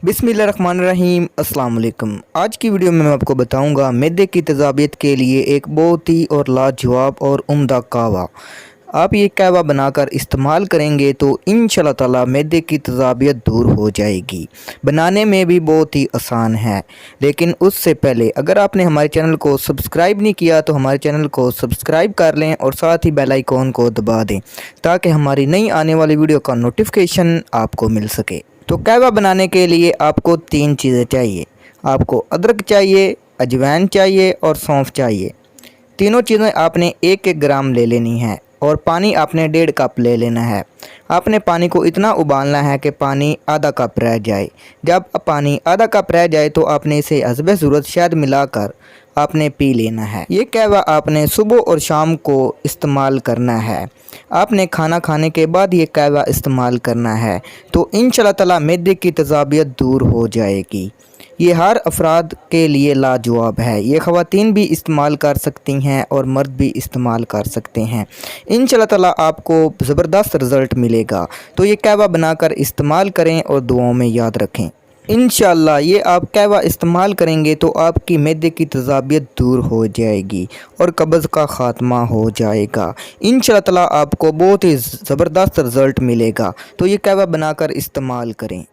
बिस्मिल्लाहिर्रहमानिर्रहीम। अस्सलाम वालेकुम। आज की वीडियो में मैं आपको बताऊंगा मैदे की तेज़ाबियत के लिए एक बहुत ही और लाजवाब और उम्दा कहवा। आप ये कहवा बनाकर इस्तेमाल करेंगे तो इंशाअल्लाह ताला मैदे की तेज़ाबियत दूर हो जाएगी। बनाने में भी बहुत ही आसान है, लेकिन उससे पहले अगर आपने हमारे चैनल को सब्सक्राइब नहीं किया तो हमारे चैनल को सब्सक्राइब कर लें और साथ ही बेल आइकॉन को दबा दें ताकि हमारी नई आने वाली वीडियो का नोटिफिकेशन आपको मिल सके। तो कहवा बनाने के लिए आपको 3 चीज़ें चाहिए। आपको अदरक चाहिए, अजवाइन चाहिए और सौंफ चाहिए। तीनों चीज़ें आपने 1-1 ग्राम ले लेनी है और पानी आपने 1.5 कप ले लेना है। आपने पानी को इतना उबालना है कि पानी आधा कप रह जाए। जब पानी आधा कप रह जाए तो आपने इसे हस्बे ज़रूरत शहद मिलाकर आपने पी लेना है। ये कहवा आपने सुबह और शाम को इस्तेमाल करना है। आपने खाना खाने के बाद ये कहवा इस्तेमाल करना है तो इंशाअल्लाह ताला मैदे की तेज़ाबियत दूर हो जाएगी। ये हर अफराद के लिए लाजवाब है। ये ख़वातीन भी इस्तेमाल कर सकती हैं और मर्द भी इस्तेमाल कर सकते हैं। इंशाअल्लाह ताला आपको ज़बरदस्त रिज़ल्ट मिलेगा। तो ये कहवा बनाकर इस्तेमाल करें और दुआओं में याद रखें। इंशाअल्लाह ये आप कहवा इस्तेमाल करेंगे तो आपकी मैदे की तेज़ाबियत दूर हो जाएगी और कब्ज़ का ख़ात्मा हो जाएगा। इंशाअल्लाह ताला आपको बहुत ही ज़बरदस्त रिज़ल्ट मिलेगा। तो ये कहवा बनाकर इस्तेमाल करें।